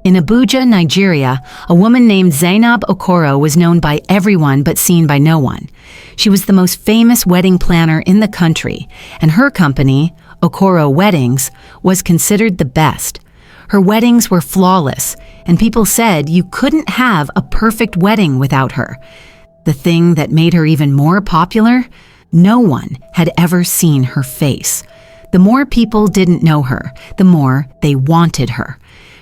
In Abuja, Nigeria, a woman named Zainab Okoro was known by everyone but seen by no one. She was the most famous wedding planner in the country, and her company, Okoro Weddings, was considered the best. Her weddings were flawless, and people said you couldn't have a perfect wedding without her. The thing that made her even more popular? No one had ever seen her face. The more people didn't know her, the more they wanted her.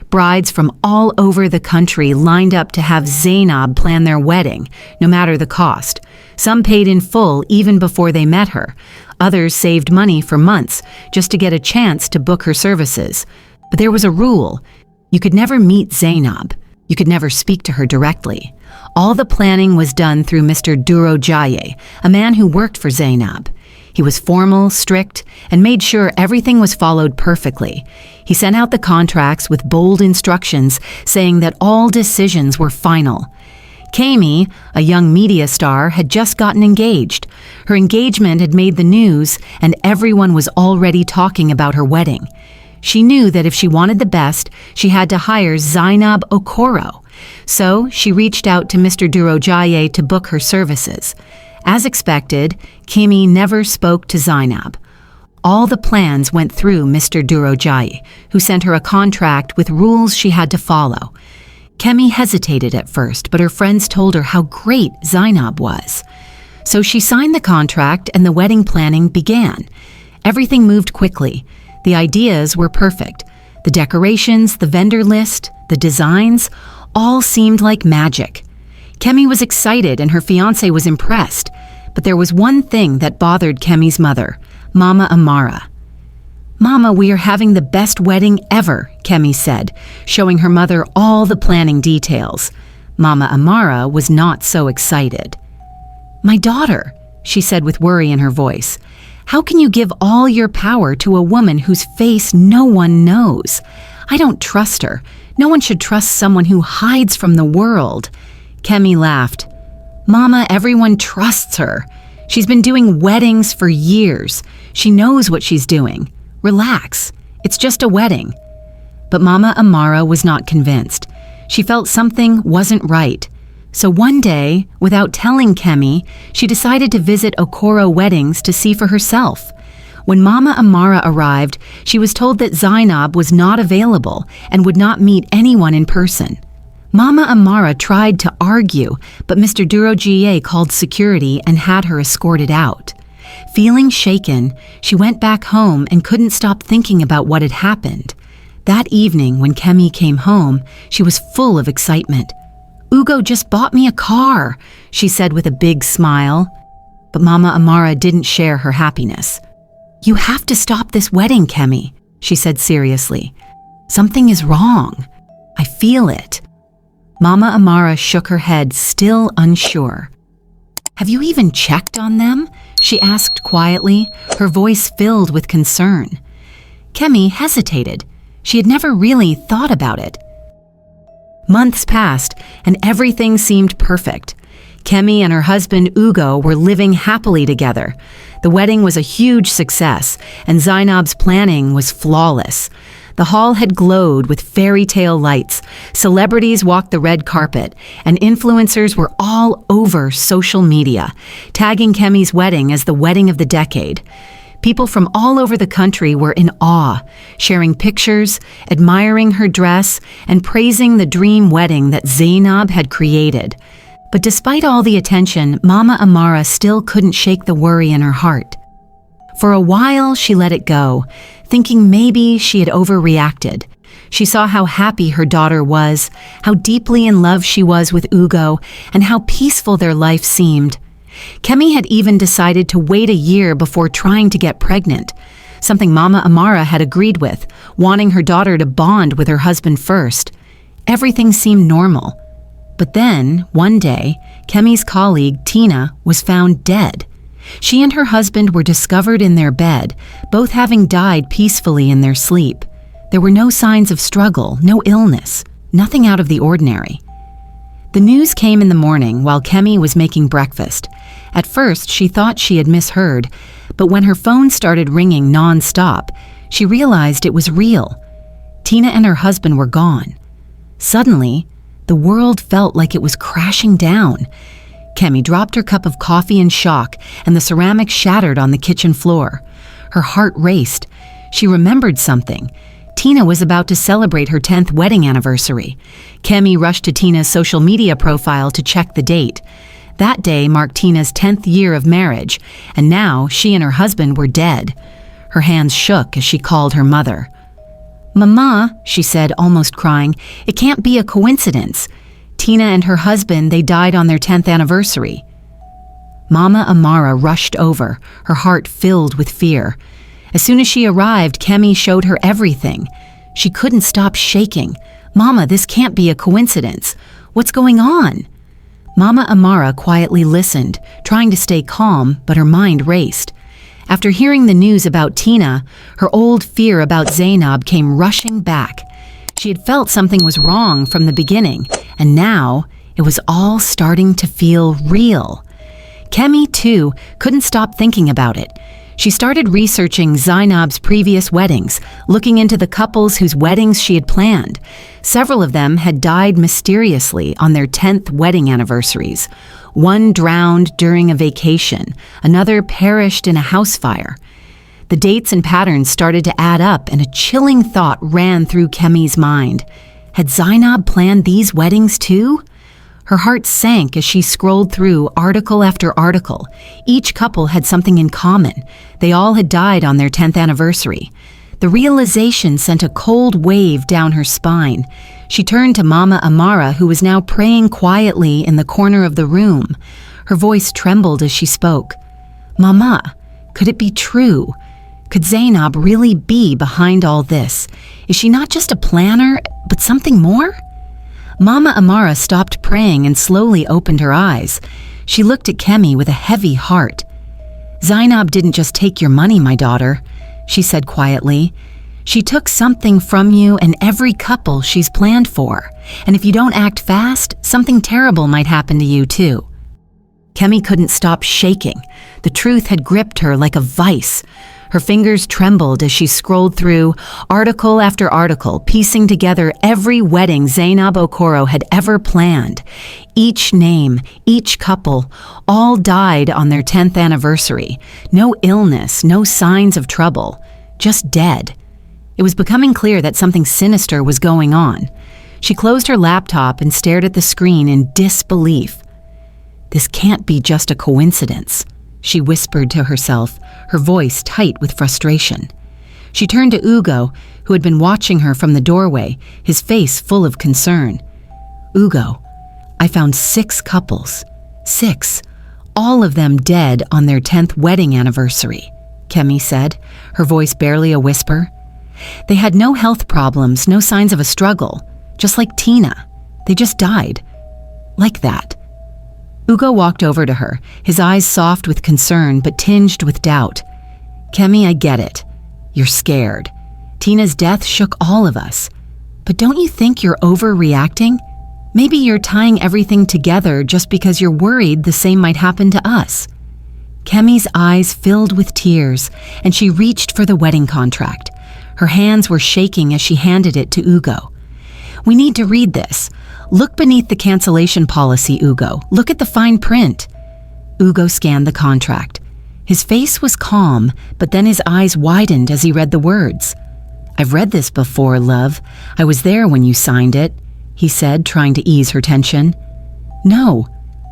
Brides from all over the country lined up to have Zainab plan their wedding, no matter the cost. Some paid in full even before they met her. Others saved money for months just to get a chance to book her services. But there was a rule. You could never meet Zainab. You could never speak to her directly. All the planning was done through Mr. Durojaye, a man who worked for Zainab. He was formal, strict, and made sure everything was followed perfectly. He sent out the contracts with bold instructions saying that all decisions were final. Kami, a young media star, had just gotten engaged. Her engagement had made the news, and everyone was already talking about her wedding. She knew that if she wanted the best, she had to hire Zainab Okoro. So she reached out to Mr. Durojaye to book her services. As expected, Kami never spoke to Zainab. All the plans went through Mr. Durojaye, who sent her a contract with rules she had to follow. Kami hesitated at first, but her friends told her how great Zainab was. So she signed the contract and the wedding planning began. Everything moved quickly. The ideas were perfect. The decorations, the vendor list, the designs, all seemed like magic. Kemi was excited and her fiancé was impressed. But there was one thing that bothered Kemi's mother, Mama Amara. "Mama, we are having the best wedding ever," Kemi said, showing her mother all the planning details. Mama Amara was not so excited. "My daughter," she said with worry in her voice, "how can you give all your power to a woman whose face no one knows? I don't trust her. No one should trust someone who hides from the world." Kemi laughed. "Mama, everyone trusts her. She's been doing weddings for years. She knows what she's doing. Relax. It's just a wedding." But Mama Amara was not convinced. She felt something wasn't right. So one day, without telling Kemi, she decided to visit Okoro Weddings to see for herself. When Mama Amara arrived, she was told that Zainab was not available and would not meet anyone in person. Mama Amara tried to argue, but Mr. Durojaye called security and had her escorted out. Feeling shaken, she went back home and couldn't stop thinking about what had happened. That evening, when Kemi came home, she was full of excitement. "Ugo just bought me a car," she said with a big smile. But Mama Amara didn't share her happiness. "You have to stop this wedding, Kemi," she said seriously. "Something is wrong. I feel it." Mama Amara shook her head, still unsure. "Have you even checked on them?" she asked quietly, her voice filled with concern. Kemi hesitated. She had never really thought about it. Months passed, and everything seemed perfect. Kemi and her husband Ugo were living happily together. The wedding was a huge success, and Zainab's planning was flawless. The hall had glowed with fairy tale lights, celebrities walked the red carpet, and influencers were all over social media, tagging Kemi's wedding as the wedding of the decade. People from all over the country were in awe, sharing pictures, admiring her dress, and praising the dream wedding that Zainab had created. But despite all the attention, Mama Amara still couldn't shake the worry in her heart. For a while, she let it go, thinking maybe she had overreacted. She saw how happy her daughter was, how deeply in love she was with Ugo, and how peaceful their life seemed. Kemi had even decided to wait a year before trying to get pregnant, something Mama Amara had agreed with, wanting her daughter to bond with her husband first. Everything seemed normal. But then, one day, Kemi's colleague, Tina, was found dead. She and her husband were discovered in their bed, both having died peacefully in their sleep. There were no signs of struggle, no illness, nothing out of the ordinary. The news came in the morning while Kemi was making breakfast. At first, she thought she had misheard, but when her phone started ringing non-stop, she realized it was real. Tina and her husband were gone. Suddenly, the world felt like it was crashing down. Kemi dropped her cup of coffee in shock, and the ceramic shattered on the kitchen floor. Her heart raced. She remembered something. Tina was about to celebrate her 10th wedding anniversary. Kemi rushed to Tina's social media profile to check the date. That day marked Tina's 10th year of marriage, and now she and her husband were dead. Her hands shook as she called her mother. "Mama," she said, almost crying, "it can't be a coincidence. Tina and her husband, they died on their 10th anniversary." Mama Amara rushed over, her heart filled with fear. As soon as she arrived, Kemi showed her everything. She couldn't stop shaking. "Mama, this can't be a coincidence. What's going on?" Mama Amara quietly listened, trying to stay calm, but her mind raced. After hearing the news about Tina, her old fear about Zainab came rushing back. She had felt something was wrong from the beginning, and now it was all starting to feel real. Kemi, too, couldn't stop thinking about it. She started researching Zainab's previous weddings, looking into the couples whose weddings she had planned. Several of them had died mysteriously on their 10th wedding anniversaries. One drowned during a vacation, another perished in a house fire. The dates and patterns started to add up, and a chilling thought ran through Kemi's mind. Had Zainab planned these weddings too? Her heart sank as she scrolled through article after article. Each couple had something in common. They all had died on their 10th anniversary. The realization sent a cold wave down her spine. She turned to Mama Amara, who was now praying quietly in the corner of the room. Her voice trembled as she spoke. "Mama, could it be true? Could Zainab really be behind all this? Is she not just a planner, but something more?" Mama Amara stopped praying and slowly opened her eyes. She looked at Kemi with a heavy heart. "Zainab didn't just take your money, my daughter," she said quietly. "She took something from you and every couple she's planned for. And if you don't act fast, something terrible might happen to you too." Kemi couldn't stop shaking. The truth had gripped her like a vice. Her fingers trembled as she scrolled through article after article, piecing together every wedding Zainab Okoro had ever planned. Each name, each couple, all died on their 10th anniversary. No illness, no signs of trouble, just dead. It was becoming clear that something sinister was going on. She closed her laptop and stared at the screen in disbelief. "This can't be just a coincidence," she whispered to herself, her voice tight with frustration. She turned to Ugo, who had been watching her from the doorway, his face full of concern. "Ugo, I found 6 couples. 6. All of them dead on their 10th wedding anniversary," Kemi said, her voice barely a whisper. "They had no health problems, no signs of a struggle, just like Tina. They just died. Like that." Ugo walked over to her, his eyes soft with concern but tinged with doubt. "Kemi, I get it. You're scared. Tina's death shook all of us. But don't you think you're overreacting? Maybe you're tying everything together just because you're worried the same might happen to us." Kemi's eyes filled with tears, and she reached for the wedding contract. Her hands were shaking as she handed it to Ugo. "We need to read this. Look beneath the cancellation policy, Ugo. Look at the fine print." Ugo scanned the contract. His face was calm, but then his eyes widened as he read the words. "I've read this before, love. I was there when you signed it," he said, trying to ease her tension. "No,"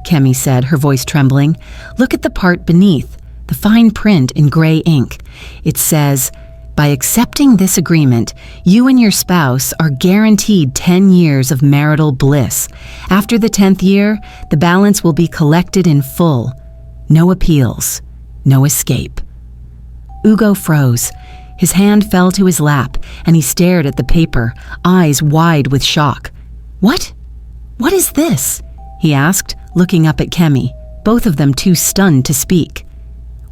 Kemi said, her voice trembling. "Look at the part beneath, the fine print in gray ink. It says, 'By accepting this agreement, you and your spouse are guaranteed 10 years of marital bliss. After the 10th year, the balance will be collected in full. No appeals, no escape.'" Ugo froze. His hand fell to his lap, and he stared at the paper, eyes wide with shock. "What? What is this?" he asked, looking up at Kemi, both of them too stunned to speak.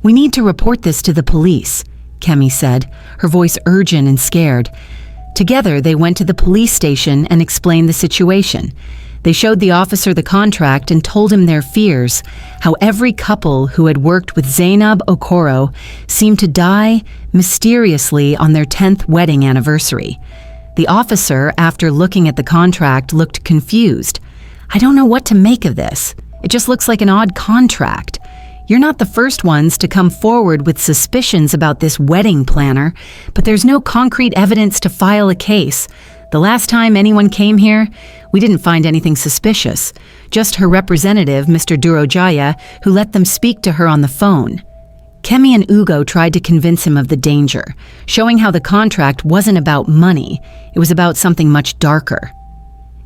"We need to report this to the police," Kemi said, her voice urgent and scared. Together, they went to the police station and explained the situation. They showed the officer the contract and told him their fears, how every couple who had worked with Zainab Okoro seemed to die mysteriously on their 10th wedding anniversary. The officer, after looking at the contract, looked confused. "I don't know what to make of this. It just looks like an odd contract. You're not the first ones to come forward with suspicions about this wedding planner, but there's no concrete evidence to file a case. The last time anyone came here, we didn't find anything suspicious. Just her representative, Mr. Durojaya, who let them speak to her on the phone." Kemi and Ugo tried to convince him of the danger, showing how the contract wasn't about money. It was about something much darker.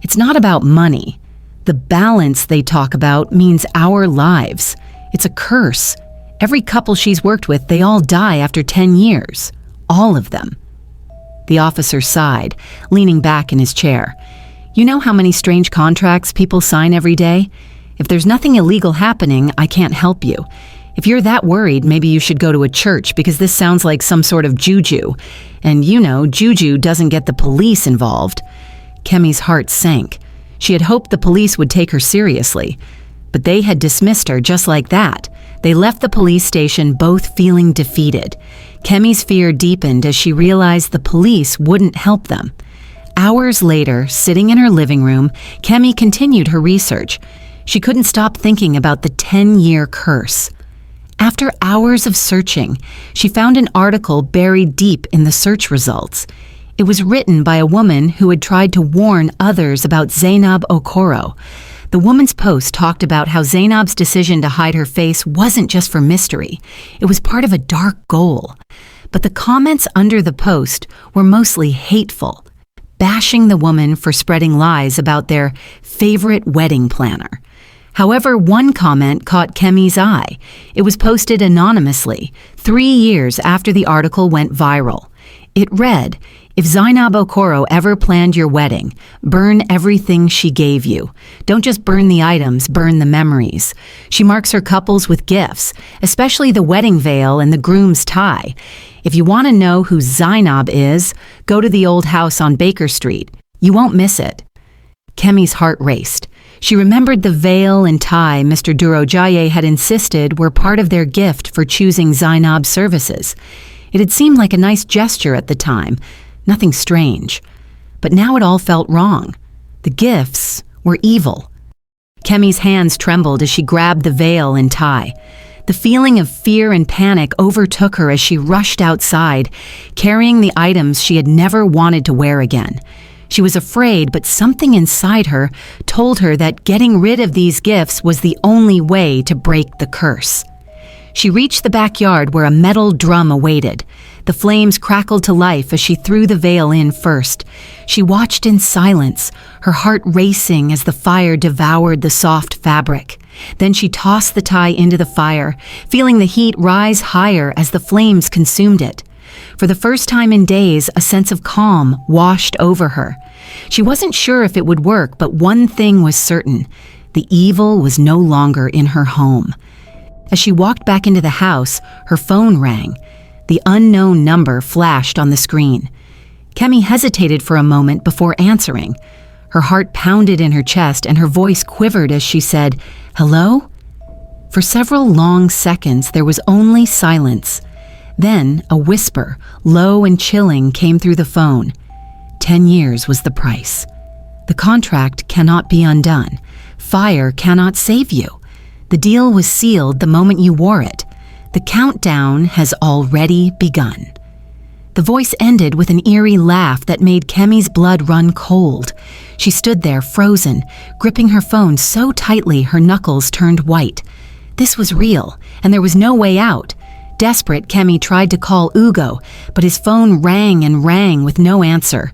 It's not about money. The balance they talk about means our lives. It's a curse. Every couple she's worked with, they all die after 10 years. All of them. The officer sighed, leaning back in his chair. "You know how many strange contracts people sign every day? If there's nothing illegal happening, I can't help you. If you're that worried, maybe you should go to a church because this sounds like some sort of juju. And you know, juju doesn't get the police involved." Kemi's heart sank. She had hoped the police would take her seriously. But they had dismissed her just like that. They left the police station both feeling defeated. Kemi's fear deepened as she realized the police wouldn't help them. Hours later, sitting in her living room, Kemi continued her research. She couldn't stop thinking about the 10-year curse. After hours of searching, she found an article buried deep in the search results. It was written by a woman who had tried to warn others about Zainab Okoro. The woman's post talked about how Zainab's decision to hide her face wasn't just for mystery. It was part of a dark goal. But the comments under the post were mostly hateful, bashing the woman for spreading lies about their favorite wedding planner. However, one comment caught Kemi's eye. It was posted anonymously, 3 years after the article went viral. It read, "If Zainab Okoro ever planned your wedding, burn everything she gave you. Don't just burn the items, burn the memories. She marks her couples with gifts, especially the wedding veil and the groom's tie. If you want to know who Zainab is, go to the old house on Baker Street. You won't miss it." Kemi's heart raced. She remembered the veil and tie Mr. Durojaya had insisted were part of their gift for choosing Zainab's services. It had seemed like a nice gesture at the time, nothing strange. But now it all felt wrong. The gifts were evil. Kemi's hands trembled as she grabbed the veil and tie. The feeling of fear and panic overtook her as she rushed outside, carrying the items she had never wanted to wear again. She was afraid, but something inside her told her that getting rid of these gifts was the only way to break the curse. She reached the backyard where a metal drum awaited. The flames crackled to life as she threw the veil in first. She watched in silence, her heart racing as the fire devoured the soft fabric. Then she tossed the tie into the fire, feeling the heat rise higher as the flames consumed it. For the first time in days, a sense of calm washed over her. She wasn't sure if it would work, but one thing was certain. The evil was no longer in her home. As she walked back into the house, her phone rang. The unknown number flashed on the screen. Kemi hesitated for a moment before answering. Her heart pounded in her chest and her voice quivered as she said, "Hello?" For several long seconds, there was only silence. Then a whisper, low and chilling, came through the phone. 10 years was the price. The contract cannot be undone. Fire cannot save you. The deal was sealed the moment you wore it. The countdown has already begun. The voice ended with an eerie laugh that made Kemi's blood run cold. She stood there, frozen, gripping her phone so tightly her knuckles turned white. This was real, and there was no way out. Desperate, Kemi tried to call Ugo, but his phone rang and rang with no answer.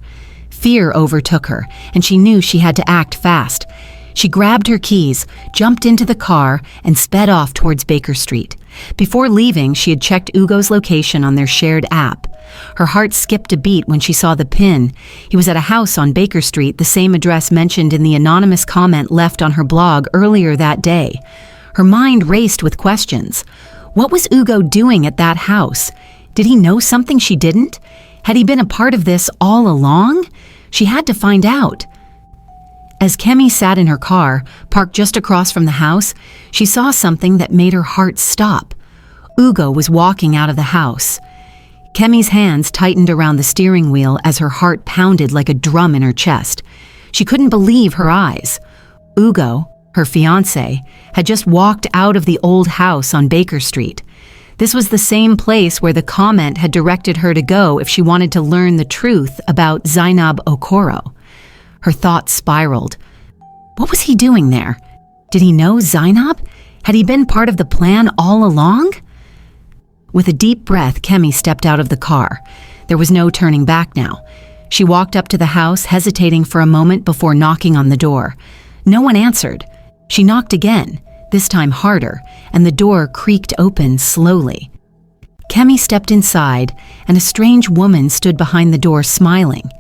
Fear overtook her, and she knew she had to act fast. She grabbed her keys, jumped into the car, and sped off towards Baker Street. Before leaving, she had checked Ugo's location on their shared app. Her heart skipped a beat when she saw the pin. He was at a house on Baker Street, the same address mentioned in the anonymous comment left on her blog earlier that day. Her mind raced with questions. What was Ugo doing at that house? Did he know something she didn't? Had he been a part of this all along? She had to find out. As Kemi sat in her car, parked just across from the house, she saw something that made her heart stop. Ugo was walking out of the house. Kemi's hands tightened around the steering wheel as her heart pounded like a drum in her chest. She couldn't believe her eyes. Ugo, her fiancé, had just walked out of the old house on Baker Street. This was the same place where the comment had directed her to go if she wanted to learn the truth about Zainab Okoro. Her thoughts spiraled. What was he doing there? Did he know Zainab? Had he been part of the plan all along? With a deep breath, Kemi stepped out of the car. There was no turning back now. She walked up to the house, hesitating for a moment before knocking on the door. No one answered. She knocked again, this time harder, and the door creaked open slowly. Kemi stepped inside, and a strange woman stood behind the door smiling.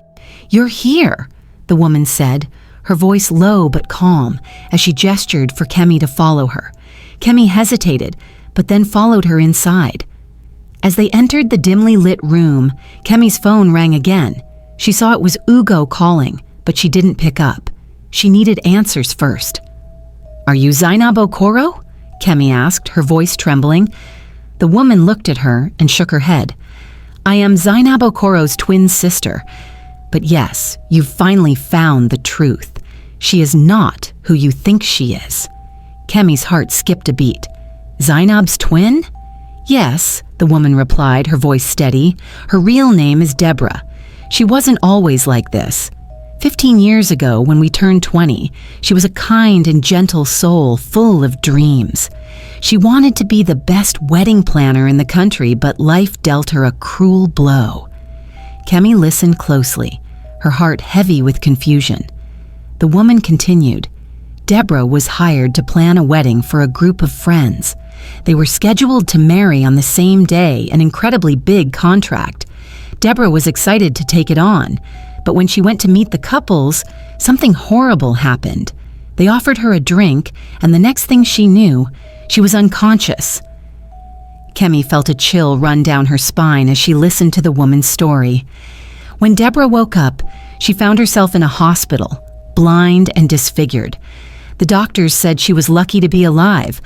"You're here," the woman said, her voice low but calm, as she gestured for Kemi to follow her. Kemi hesitated, but then followed her inside. As they entered the dimly lit room, Kemi's phone rang again. She saw it was Ugo calling, but she didn't pick up. She needed answers first. "Are you Zainab Okoro?" Kemi asked, her voice trembling. The woman looked at her and shook her head. "I am Zainab Okoro's twin sister. But yes, you've finally found the truth. She is not who you think she is." Kemi's heart skipped a beat. "Zainab's twin?" "Yes," the woman replied, her voice steady. "Her real name is Deborah. She wasn't always like this. 15 years ago, when we turned 20, she was a kind and gentle soul full of dreams. She wanted to be the best wedding planner in the country, but life dealt her a cruel blow." Kemi listened closely, her heart heavy with confusion. The woman continued. "Deborah was hired to plan a wedding for a group of friends. They were scheduled to marry on the same day, an incredibly big contract. Deborah was excited to take it on, but when she went to meet the couples, something horrible happened. They offered her a drink, and the next thing she knew, she was unconscious." Kemi felt a chill run down her spine as she listened to the woman's story. When Deborah woke up, she found herself in a hospital, blind and disfigured. The doctors said she was lucky to be alive,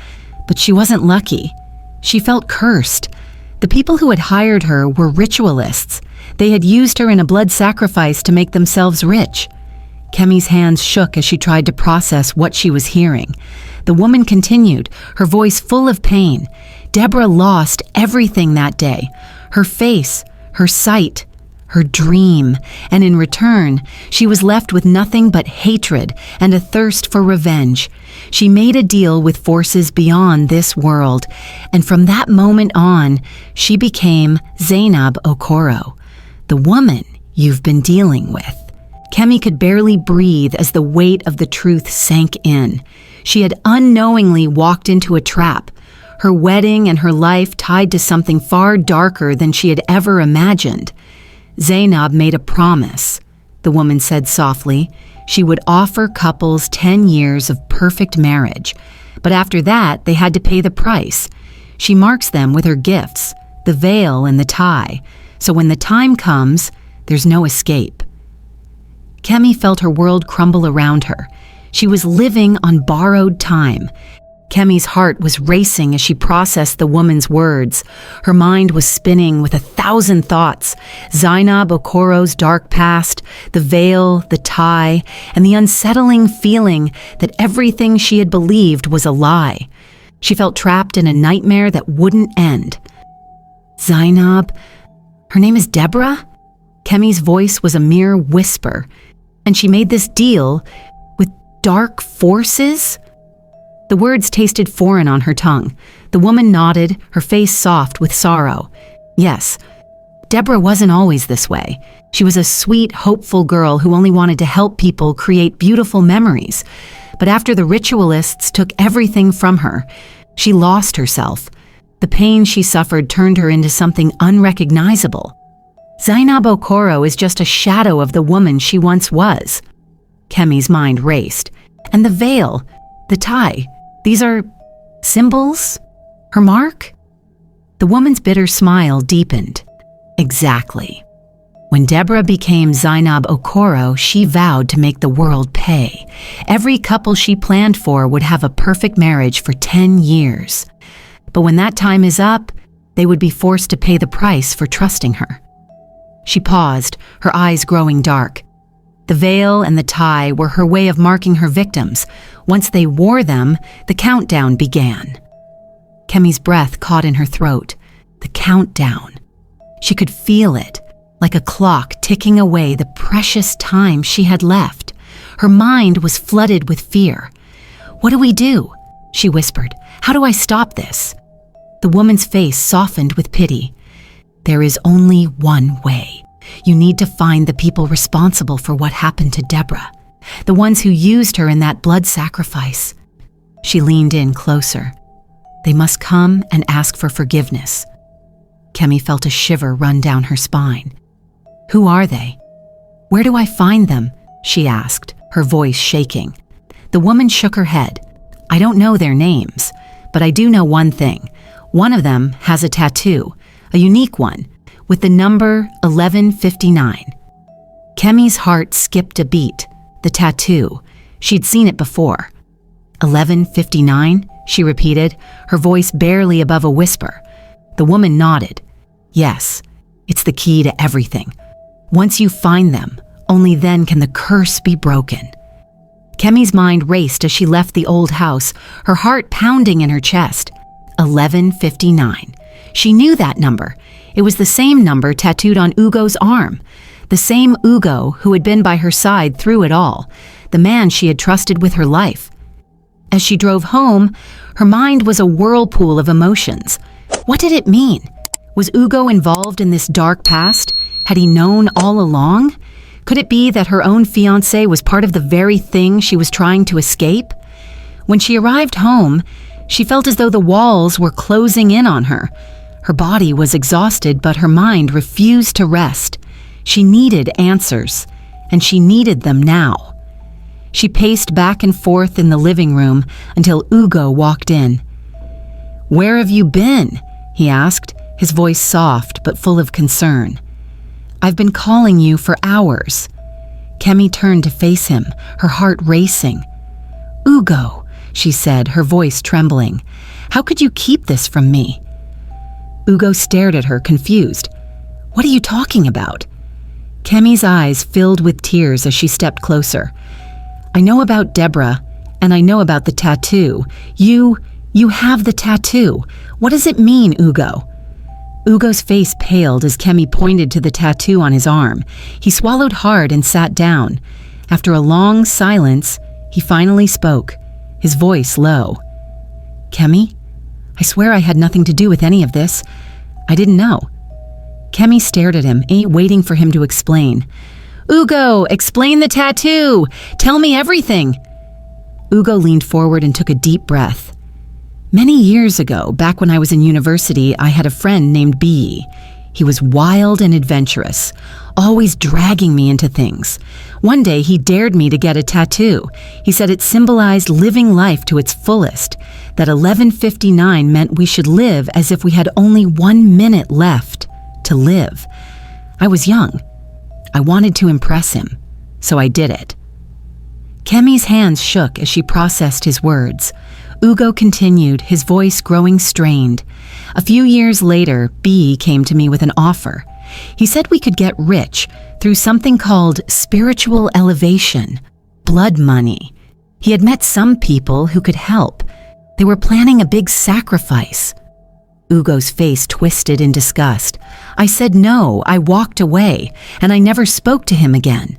but she wasn't lucky. She felt cursed. The people who had hired her were ritualists. They had used her in a blood sacrifice to make themselves rich. Kemi's hands shook as she tried to process what she was hearing. The woman continued, her voice full of pain. Deborah lost everything that day. Her face, her sight, her dream, and in return, she was left with nothing but hatred and a thirst for revenge. She made a deal with forces beyond this world, and from that moment on, she became Zainab Okoro, the woman you've been dealing with. Kemi could barely breathe as the weight of the truth sank in. She had unknowingly walked into a trap, her wedding and her life tied to something far darker than she had ever imagined. Zainab made a promise, the woman said softly. She would offer couples 10 years of perfect marriage, but after that, they had to pay the price. She marks them with her gifts, the veil and the tie, so when the time comes, there's no escape. Kemi felt her world crumble around her. She was living on borrowed time. Kemi's heart was racing as she processed the woman's words. Her mind was spinning with 1,000 thoughts. Zainab Okoro's dark past, the veil, the tie, and the unsettling feeling that everything she had believed was a lie. She felt trapped in a nightmare that wouldn't end. Zainab? Her name is Deborah? Kemi's voice was a mere whisper. And she made this deal with dark forces? The words tasted foreign on her tongue. The woman nodded, her face soft with sorrow. Yes, Deborah wasn't always this way. She was a sweet, hopeful girl who only wanted to help people create beautiful memories. But after the ritualists took everything from her, she lost herself. The pain she suffered turned her into something unrecognizable. Zainab Okoro is just a shadow of the woman she once was. Kemi's mind raced. And the veil, the tie, these are symbols? Her mark? The woman's bitter smile deepened. Exactly. When Deborah became Zainab Okoro, she vowed to make the world pay. Every couple she planned for would have a perfect marriage for 10 years. But when that time is up, They would be forced to pay the price for trusting her. She paused, her eyes growing dark. The veil and the tie were her way of marking her victims. Once they wore them, the countdown began. Kemi's breath caught in her throat. The countdown. She could feel it, like a clock ticking away the precious time she had left. Her mind was flooded with fear. "What do we do?" she whispered. "How do I stop this?" The woman's face softened with pity. "There is only one way. You need to find the people responsible for what happened to Deborah, the ones who used her in that blood sacrifice." She leaned in closer. "They must come and ask for forgiveness." Kemi felt a shiver run down her spine. "Who are they? Where do I find them?" she asked, her voice shaking. The woman shook her head. "I don't know their names, but I do know one thing. One of them has a tattoo, a unique one, with the number 1159. Kemi's heart skipped a beat. The tattoo. She'd seen it before. 1159, she repeated, her voice barely above a whisper. The woman nodded. Yes, it's the key to everything. Once you find them, only then can the curse be broken. Kemi's mind raced as she left the old house, her heart pounding in her chest. 1159. She knew that number. It was the same number tattooed on Ugo's arm. The same Ugo who had been by her side through it all. The man she had trusted with her life. As she drove home, her mind was a whirlpool of emotions. What did it mean? Was Ugo involved in this dark past? Had he known all along? Could it be that her own fiancé was part of the very thing she was trying to escape? When she arrived home, she felt as though the walls were closing in on her. Her body was exhausted, but her mind refused to rest. She needed answers, and she needed them now. She paced back and forth in the living room until Ugo walked in. "Where have you been?" he asked, his voice soft but full of concern. "I've been calling you for hours." Kemi turned to face him, her heart racing. "Ugo," she said, her voice trembling. "How could you keep this from me?" Ugo stared at her, confused. "What are you talking about?" Kemi's eyes filled with tears as she stepped closer. "I know about Deborah, and I know about the tattoo. You have the tattoo. What does it mean, Ugo?" Ugo's face paled as Kemi pointed to the tattoo on his arm. He swallowed hard and sat down. After a long silence, he finally spoke, his voice low. "Kemi, I swear I had nothing to do with any of this. I didn't know." Kemi stared at him, waiting for him to explain. "Ugo, explain the tattoo! Tell me everything!" Ugo leaned forward and took a deep breath. "Many years ago, back when I was in university, I had a friend named B. He was wild and adventurous, always dragging me into things. One day he dared me to get a tattoo. He said it symbolized living life to its fullest, that 1159 meant we should live as if we had only 1 minute left to live. I was young. I wanted to impress him, so I did it." Kemi's hands shook as she processed his words. Ugo continued, his voice growing strained. "A few years later, B came to me with an offer. He said we could get rich through something called spiritual elevation, blood money. He had met some people who could help. They were planning a big sacrifice." Ugo's face twisted in disgust. "I said no, I walked away, and I never spoke to him again."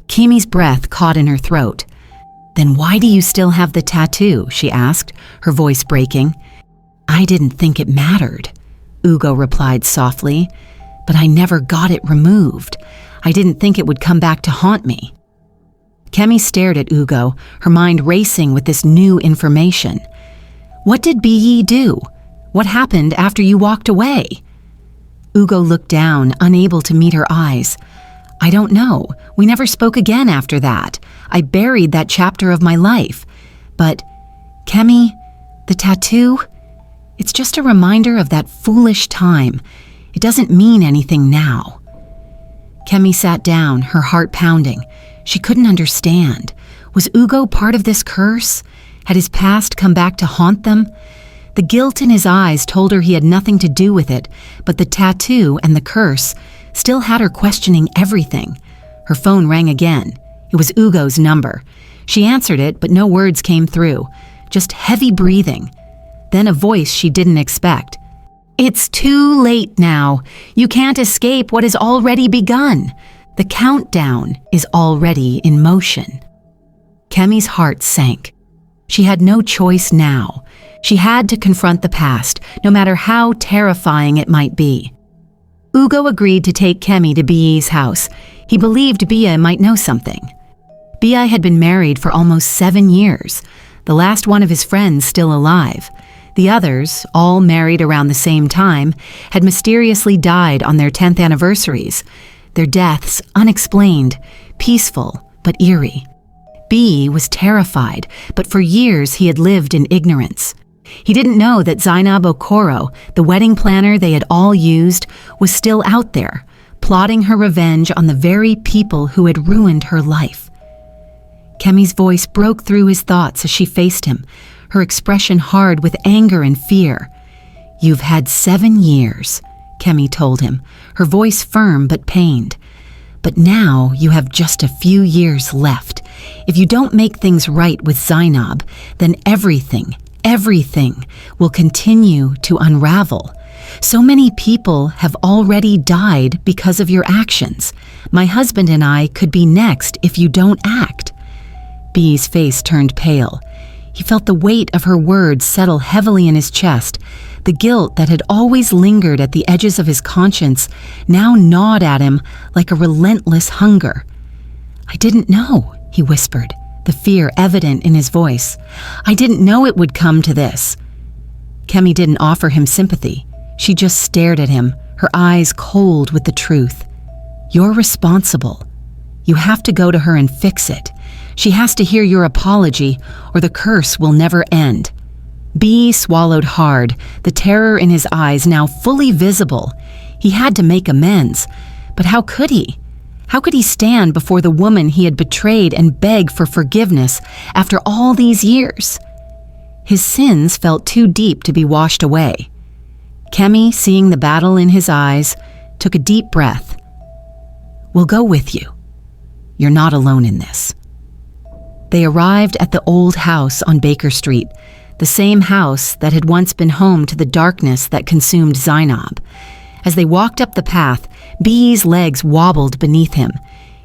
Kemi's breath caught in her throat. "Then why do you still have the tattoo?" she asked, her voice breaking. "I didn't think it mattered," Ugo replied softly, "but I never got it removed. I didn't think it would come back to haunt me." Kemi stared at Ugo, her mind racing with this new information. "What did B do? What happened after you walked away?" Ugo looked down, unable to meet her eyes. "I don't know. We never spoke again after that. I buried that chapter of my life. But, Kemi, the tattoo, it's just a reminder of that foolish time. It doesn't mean anything now." Kemi sat down, her heart pounding. She couldn't understand. Was Ugo part of this curse? Had his past come back to haunt them? The guilt in his eyes told her he had nothing to do with it, but the tattoo and the curse still had her questioning everything. Her phone rang again. It was Ugo's number. She answered it, but no words came through, just heavy breathing. Then a voice she didn't expect. "It's too late now. You can't escape what has already begun. The countdown is already in motion." Kemi's heart sank. She had no choice now. She had to confront the past, no matter how terrifying it might be. Ugo agreed to take Kemi to Bia's house. He believed Bia might know something. Bia had been married for almost 7 years, the last one of his friends still alive. The others, all married around the same time, had mysteriously died on their 10th anniversaries. Their deaths unexplained, peaceful but eerie. B was terrified, but for years he had lived in ignorance. He didn't know that Zainab Okoro, the wedding planner they had all used, was still out there, plotting her revenge on the very people who had ruined her life. Kemi's voice broke through his thoughts as she faced him, her expression hard with anger and fear. "You've had 7 years, Kemi told him, her voice firm but pained. "But now you have just a few years left. If you don't make things right with Zainab, then everything will continue to unravel. So many people have already died because of your actions. My husband and I could be next if you don't act." B's face turned pale. He felt the weight of her words settle heavily in his chest. The guilt that had always lingered at the edges of his conscience now gnawed at him like a relentless hunger. "I didn't know," he whispered, the fear evident in his voice. "I didn't know it would come to this." Kemi didn't offer him sympathy. She just stared at him, her eyes cold with the truth. "You're responsible. You have to go to her and fix it. She has to hear your apology, or the curse will never end." B swallowed hard, the terror in his eyes now fully visible. He had to make amends, but how could he? How could he stand before the woman he had betrayed and beg for forgiveness after all these years? His sins felt too deep to be washed away. Kemi, seeing the battle in his eyes, took a deep breath. "We'll go with you. You're not alone in this." They arrived at the old house on Baker Street, the same house that had once been home to the darkness that consumed Zainab. As they walked up the path, B's legs wobbled beneath him.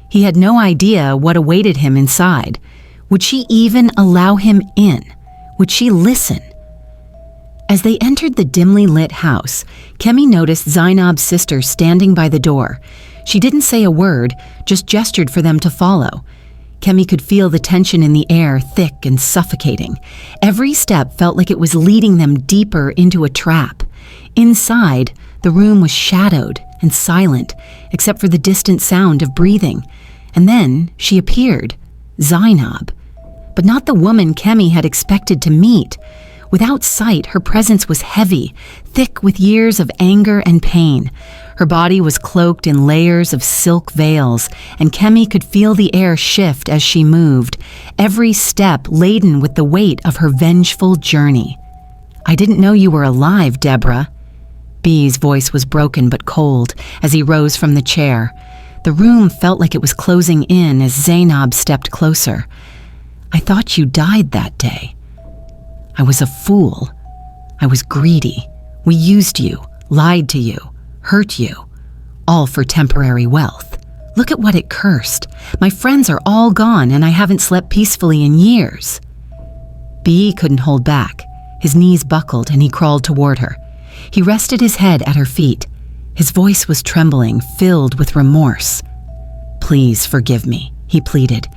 He had no idea what awaited him inside. Would she even allow him in? Would she listen? As they entered the dimly lit house, Kemi noticed Zainab's sister standing by the door. She didn't say a word, just gestured for them to follow. Kemi could feel the tension in the air, thick and suffocating. Every step felt like it was leading them deeper into a trap. Inside, the room was shadowed and silent, except for the distant sound of breathing. And then she appeared, Zainab. But not the woman Kemi had expected to meet. Without sight, her presence was heavy, thick with years of anger and pain. Her body was cloaked in layers of silk veils, and Kemi could feel the air shift as she moved, every step laden with the weight of her vengeful journey. "I didn't know you were alive, Deborah." B's voice was broken but cold as he rose from the chair. The room felt like it was closing in as Zainab stepped closer. "I thought you died that day. I was a fool. I was greedy. We used you, lied to you, hurt you, all for temporary wealth. Look at what it cursed. My friends are all gone and I haven't slept peacefully in years." B couldn't hold back. His knees buckled and he crawled toward her. He rested his head at her feet. His voice was trembling, filled with remorse. "Please forgive me," he pleaded.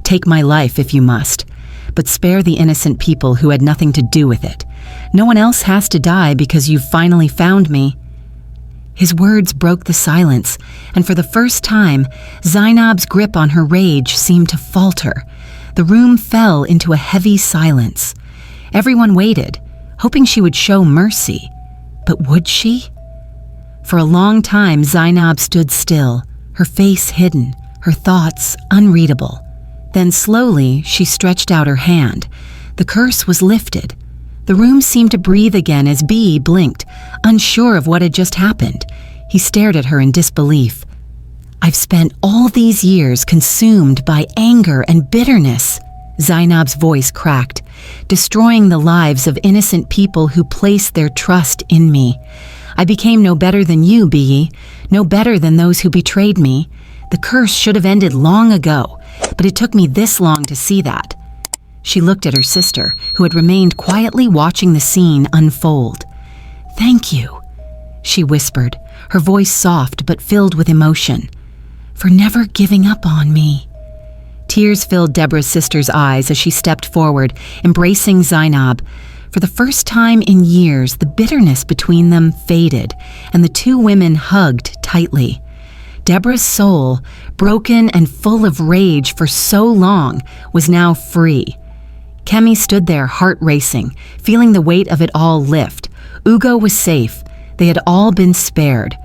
"Take my life if you must, but spare the innocent people who had nothing to do with it. No one else has to die because you've finally found me." His words broke the silence, and for the first time, Zainab's grip on her rage seemed to falter. The room fell into a heavy silence. Everyone waited, hoping she would show mercy. But would she? For a long time, Zainab stood still, her face hidden, her thoughts unreadable. Then slowly, she stretched out her hand. The curse was lifted. The room seemed to breathe again as B blinked, unsure of what had just happened. He stared at her in disbelief. "I've spent all these years consumed by anger and bitterness," Zainab's voice cracked, "destroying the lives of innocent people who placed their trust in me. I became no better than you, B, no better than those who betrayed me. The curse should have ended long ago, but it took me this long to see that." She looked at her sister, who had remained quietly watching the scene unfold. "Thank you," she whispered, her voice soft but filled with emotion, "for never giving up on me." Tears filled Deborah's sister's eyes as she stepped forward, embracing Zainab. For the first time in years, the bitterness between them faded, and the two women hugged tightly. Deborah's soul, broken and full of rage for so long, was now free. Kemi stood there, heart racing, feeling the weight of it all lift. Ugo was safe. They had all been spared.